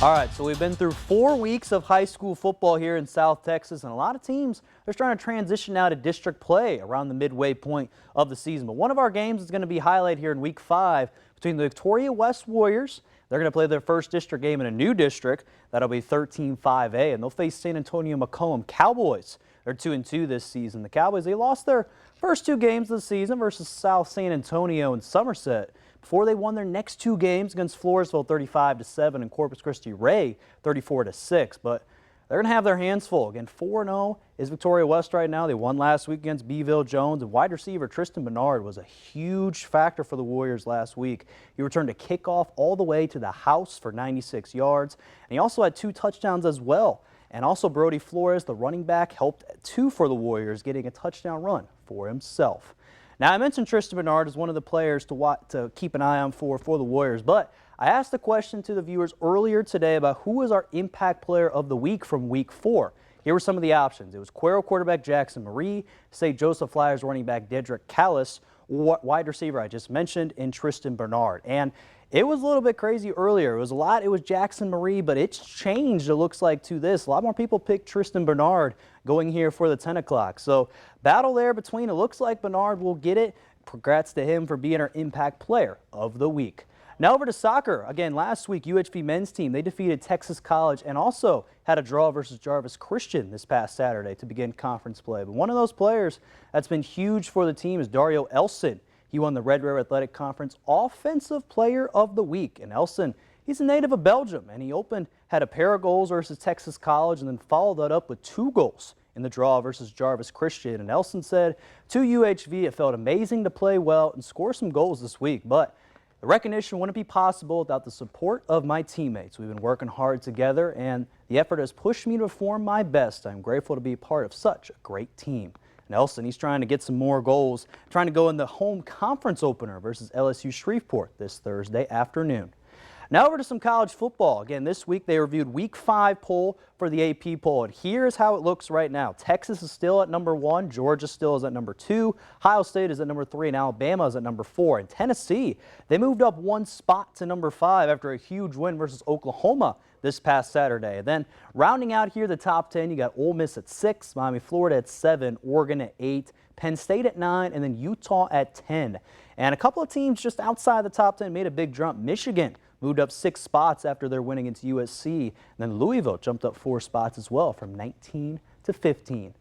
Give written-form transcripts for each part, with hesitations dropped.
All right, so we've been through 4 weeks of high school football here in South Texas, and a lot of teams are trying to transition now to district play around the midway point of the season. But one of our games is going to be highlighted here in Week 5 between the Victoria West Warriors. They're going to play their first district game in a new district. That'll be 13-5A, and they'll face San Antonio Macomb Cowboys. They're 2-2 this season. The Cowboys, they lost their first 2 games of the season versus South San Antonio and Somerset before they won their next 2 games against Floresville 35-7 and Corpus Christi Ray 34-6. But they're going to have their hands full. Again, 4-0 is Victoria West right now. They won last week against Beeville Jones, and wide receiver Tristan Bernard was a huge factor for the Warriors last week. He returned a kickoff all the way to the house for 96 yards, and he also had 2 touchdowns as well. And also Brody Flores, the running back, helped 2 for the Warriors, getting a touchdown run for himself. Now, I mentioned Tristan Bernard as one of the players to keep an eye on for the Warriors, but I asked a question to the viewers earlier today about who is our impact player of the week from Week 4. Here were some of the options. It was Cuero quarterback Jackson Marie, St. Joseph Flyers running back Dedrick Callis, wide receiver I just mentioned, and Tristan Bernard. And it was a little bit crazy earlier. It was Jackson Marie, but it's changed, it looks like, to this. A lot more people picked Tristan Bernard going here for the 10 o'clock. So battle there between. It looks like Bernard will get it. Congrats to him for being our impact player of the week. Now over to soccer. Again, last week, UHV men's team, they defeated Texas College and also had a draw versus Jarvis Christian this past Saturday to begin conference play. But one of those players that's been huge for the team is Dario Elsen. He won the Red Rare Athletic Conference Offensive Player of the Week. And Elsen, he's a native of Belgium, and he had a pair of goals versus Texas College and then followed that up with 2 goals in the draw versus Jarvis Christian. And Elsen said to UHV, it felt amazing to play well and score some goals this week, but the recognition wouldn't be possible without the support of my teammates. We've been working hard together, and the effort has pushed me to perform my best. I'm grateful to be part of such a great team. Nelson, he's trying to get some more goals, trying to go in the home conference opener versus LSU Shreveport this Thursday afternoon. Now over to some college football. Again, this week they reviewed Week 5 poll for the AP poll, and here's how it looks right now. Texas is still at number 1, Georgia still is at number 2, Ohio State is at number 3, and Alabama is at number 4. And Tennessee, they moved up 1 spot to number 5 after a huge win versus Oklahoma this past Saturday. Then rounding out here the top 10, you got Ole Miss at 6, Miami, Florida at 7, Oregon at 8, Penn State at 9, and then Utah at 10. And a couple of teams just outside the top 10 made a big jump. Michigan moved up 6 spots after their win against USC. And then Louisville jumped up 4 spots as well, from 19 to 15.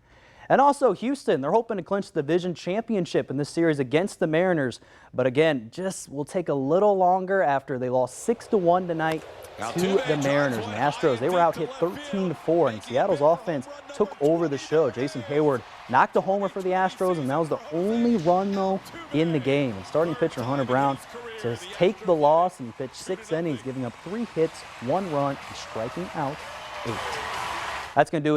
And also Houston, they're hoping to clinch the division championship in this series against the Mariners. But again, just will take a little longer after they lost 6-1 tonight to the Mariners. And the Astros, they were out hit 13-4, and Seattle's offense took over the show. Jason Hayward knocked a homer for the Astros, and that was the only run, though, in the game. And starting pitcher Hunter Brown to take the loss, and he pitched 6 innings, giving up 3 hits, 1 run, and striking out 8. That's going to do it here.